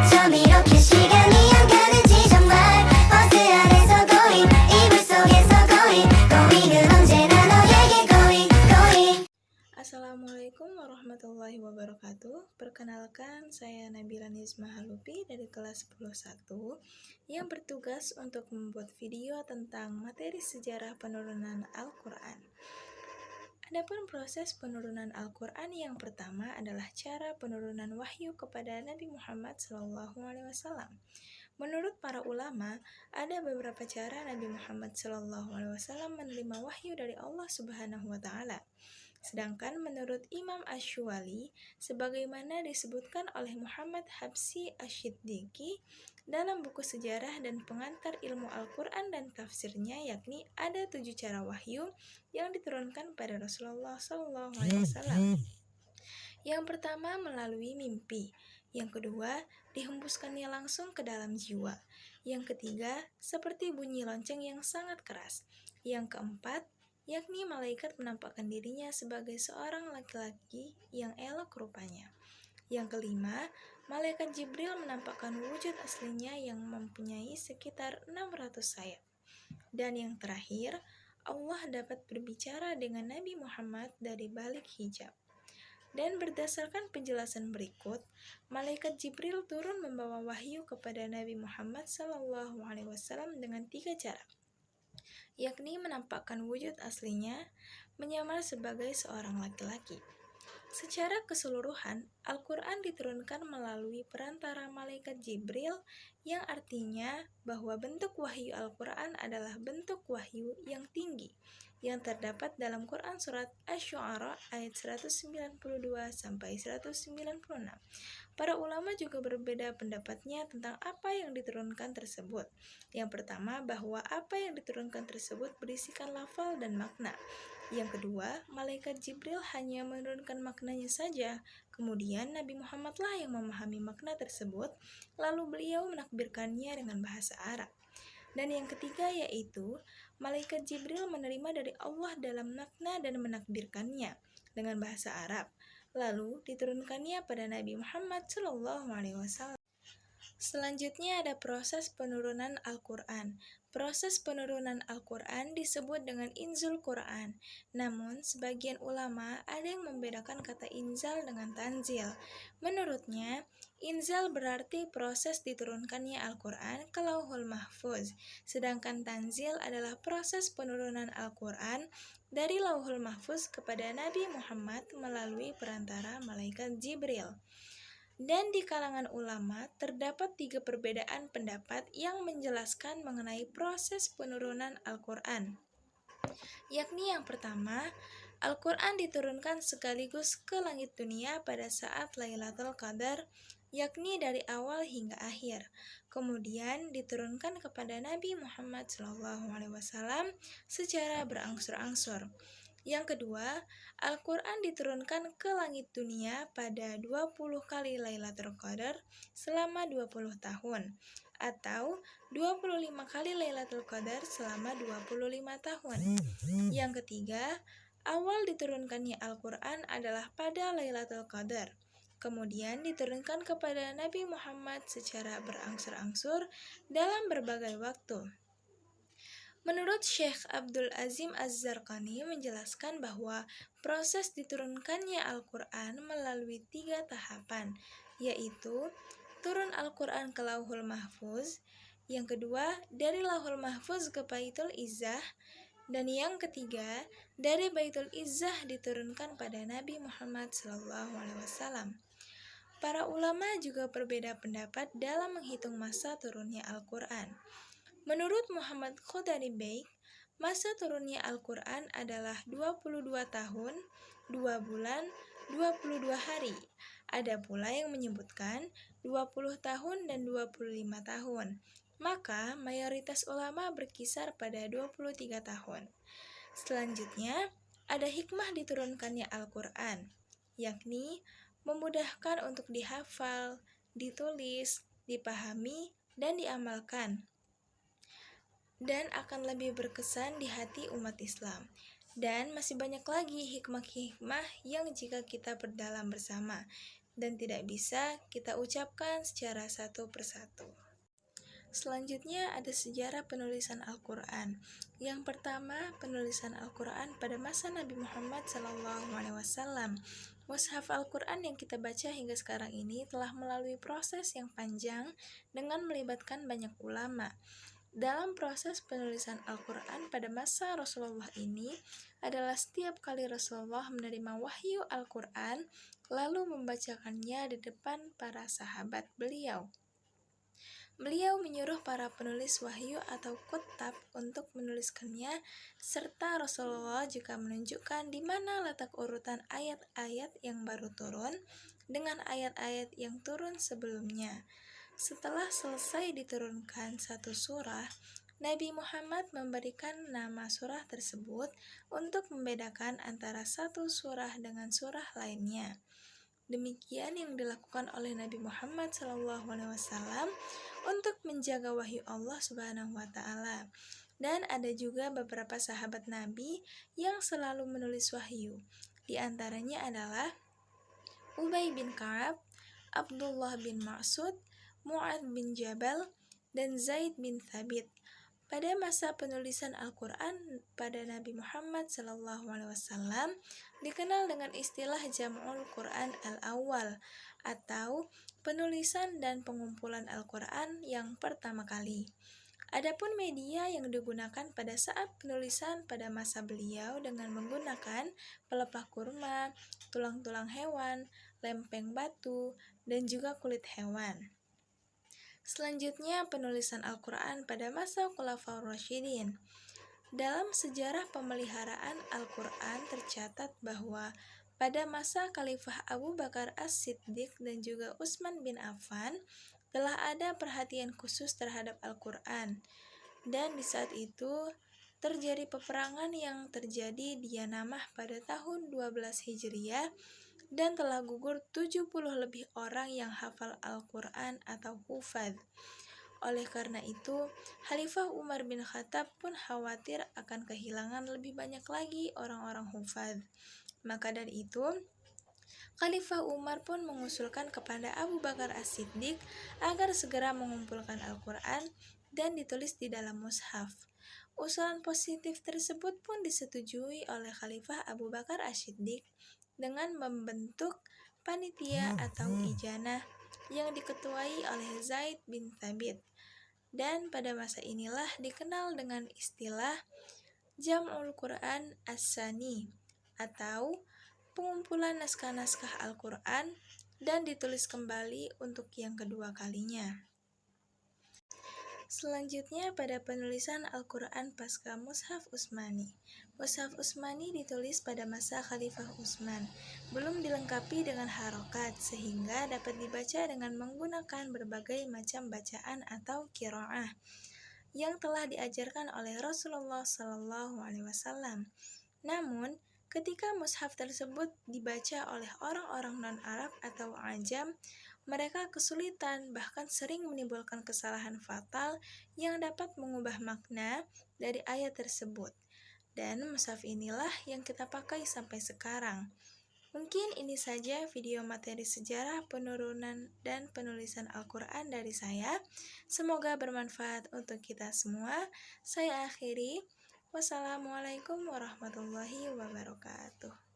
좀 이렇게 시간이 안 가는지 정말 버스 안에서 going 이불 속에서 going은 언제나 너에게 going. Assalamualaikum warahmatullahi wabarakatuh. Perkenalkan, saya Nabila Nizma Halupi dari kelas 10.1 yang bertugas untuk membuat video tentang materi sejarah penurunan Al-Quran. Adapun proses penurunan Al-Quran yang pertama adalah cara penurunan wahyu kepada Nabi Muhammad SAW. Menurut para ulama, ada beberapa cara Nabi Muhammad SAW menerima wahyu dari Allah Subhanahu wa Ta'ala. Sedangkan menurut Imam Ash-Shawali, sebagaimana disebutkan oleh Muhammad Habsi Ash-Shiddiqi dalam buku sejarah dan pengantar ilmu Al-Quran dan tafsirnya, yakni ada 7 cara wahyu yang diturunkan pada Rasulullah SAW. Yang pertama melalui mimpi, yang kedua dihembuskannya langsung ke dalam jiwa, yang ketiga seperti bunyi lonceng yang sangat keras, yang keempat yakni malaikat menampakkan dirinya sebagai seorang laki-laki yang elok rupanya. Yang kelima, malaikat Jibril menampakkan wujud aslinya yang mempunyai sekitar 600 sayap. Dan yang terakhir, Allah dapat berbicara dengan Nabi Muhammad dari balik hijab. Dan berdasarkan penjelasan berikut, malaikat Jibril turun membawa wahyu kepada Nabi Muhammad SAW dengan 3 cara, yakni menampakkan wujud aslinya, menyamar sebagai seorang laki-laki. Secara keseluruhan, Al-Quran diturunkan melalui perantara malaikat Jibril, yang artinya bahwa bentuk wahyu Al-Quran adalah bentuk wahyu yang tinggi, yang terdapat dalam Quran Surat Asy-Syu'ara ayat 192-196. Para ulama juga berbeda pendapatnya tentang apa yang diturunkan tersebut. Yang pertama, bahwa apa yang diturunkan tersebut berisikan lafal dan makna. Yang kedua, malaikat Jibril hanya menurunkan maknanya saja. Kemudian Nabi Muhammadlah yang memahami makna tersebut, lalu beliau menakbirkannya dengan bahasa Arab. Dan yang ketiga yaitu, malaikat Jibril menerima dari Allah dalam makna dan menakbirkannya dengan bahasa Arab, lalu diturunkannya pada Nabi Muhammad SAW. Selanjutnya ada proses penurunan Al-Quran. Proses penurunan Al-Quran disebut dengan Inzul Quran. Namun, sebagian ulama ada yang membedakan kata inzal dengan tanzil. Menurutnya, inzal berarti proses diturunkannya Al-Quran ke Lauhul Mahfuz, sedangkan tanzil adalah proses penurunan Al-Quran dari Lauhul Mahfuz kepada Nabi Muhammad melalui perantara malaikat Jibril. Dan di kalangan ulama terdapat 3 perbedaan pendapat yang menjelaskan mengenai proses penurunan Al-Quran. Yakni yang pertama, Al-Quran diturunkan sekaligus ke langit dunia pada saat Lailatul Qadar, yakni dari awal hingga akhir. Kemudian diturunkan kepada Nabi Muhammad SAW secara berangsur-angsur. Yang kedua, Al-Quran diturunkan ke langit dunia pada 20 kali Lailatul Qadar selama 20 tahun, atau 25 kali Lailatul Qadar selama 25 tahun. Yang ketiga, awal diturunkannya Al-Quran adalah pada Lailatul Qadar. Kemudian diturunkan kepada Nabi Muhammad secara berangsur-angsur dalam berbagai waktu. Menurut Syekh Abdul Azim Az-Zarqani menjelaskan bahwa proses diturunkannya Al-Quran melalui 3 tahapan, yaitu turun Al-Quran ke Lauhul Mahfuz, yang kedua dari Lauhul Mahfuz ke Baitul Izzah, dan yang ketiga dari Baitul Izzah diturunkan pada Nabi Muhammad SAW. Para ulama juga berbeda pendapat dalam menghitung masa turunnya Al-Quran. Menurut Muhammad Khodari Baik, masa turunnya Al-Quran adalah 22 tahun, 2 bulan, 22 hari. Ada pula yang menyebutkan 20 tahun dan 25 tahun. Maka mayoritas ulama berkisar pada 23 tahun. Selanjutnya, ada hikmah diturunkannya Al-Quran, yakni memudahkan untuk dihafal, ditulis, dipahami, dan diamalkan, dan akan lebih berkesan di hati umat Islam. Dan masih banyak lagi hikmah-hikmah yang jika kita perdalam bersama. dan tidak bisa kita ucapkan secara satu persatu. Selanjutnya ada sejarah penulisan Al-Quran. Yang pertama, penulisan Al-Quran pada masa Nabi Muhammad SAW. Mushaf Al-Quran yang kita baca hingga sekarang ini telah melalui proses yang panjang dengan melibatkan banyak ulama. Dalam proses penulisan Al-Quran pada masa Rasulullah ini adalah setiap kali Rasulullah menerima wahyu Al-Quran lalu membacakannya di depan para sahabat beliau. Beliau menyuruh para penulis wahyu atau kutab untuk menuliskannya, serta Rasulullah juga menunjukkan di mana letak urutan ayat-ayat yang baru turun dengan ayat-ayat yang turun sebelumnya. Setelah selesai diturunkan satu surah, Nabi Muhammad memberikan nama surah tersebut untuk membedakan antara satu surah dengan surah lainnya. Demikian yang dilakukan oleh Nabi Muhammad SAW untuk menjaga wahyu Allah Subhanahu wa Ta'ala. Dan ada juga beberapa sahabat Nabi yang selalu menulis wahyu. Di antaranya adalah Ubay bin Ka'ab, Abdullah bin Mas'ud, Mu'adz bin Jabal, dan Zaid bin Thabit. Pada masa penulisan Al-Quran pada Nabi Muhammad SAW dikenal dengan istilah Jam'ul Quran Al-Awwal atau penulisan dan pengumpulan Al-Quran yang pertama kali. Adapun media yang digunakan pada saat penulisan pada masa beliau dengan menggunakan pelepah kurma, tulang-tulang hewan, lempeng batu, dan juga kulit hewan. Selanjutnya, penulisan Al-Quran pada masa Khulafaur Rasyidin. Dalam sejarah pemeliharaan Al-Quran tercatat bahwa pada masa Khalifah Abu Bakar As-Siddiq dan juga Utsman bin Affan telah ada perhatian khusus terhadap Al-Quran. Dan di saat itu terjadi peperangan yang terjadi di Yanamah pada tahun 12 Hijriah dan telah gugur 70 lebih orang yang hafal Al-Quran atau hufadz. Oleh karena itu, Khalifah Umar bin Khattab pun khawatir akan kehilangan lebih banyak lagi orang-orang hufadz. Maka dari itu, Khalifah Umar pun mengusulkan kepada Abu Bakar As-Siddiq agar segera mengumpulkan Al-Quran dan ditulis di dalam mushaf. Usulan positif tersebut pun disetujui oleh Khalifah Abu Bakar As-Siddiq dengan membentuk panitia atau ijanah yang diketuai oleh Zaid bin Thabit. Dan pada masa inilah dikenal dengan istilah Jam'ul Quran As-Sani atau pengumpulan naskah-naskah Al-Quran dan ditulis kembali untuk yang kedua kalinya. Selanjutnya pada penulisan Al-Quran pasca Mushaf Utsmani. Mushaf Utsmani ditulis pada masa Khalifah Utsman, belum dilengkapi dengan harokat sehingga dapat dibaca dengan menggunakan berbagai macam bacaan atau qiraah yang telah diajarkan oleh Rasulullah SAW. Namun, ketika mushaf tersebut dibaca oleh orang-orang non-Arab atau ajam, mereka kesulitan bahkan sering menimbulkan kesalahan fatal yang dapat mengubah makna dari ayat tersebut. Dan mushaf inilah yang kita pakai sampai sekarang. Mungkin ini saja video materi sejarah penurunan dan penulisan Al-Quran dari saya. Semoga bermanfaat untuk kita semua. Saya akhiri. Wassalamualaikum warahmatullahi wabarakatuh.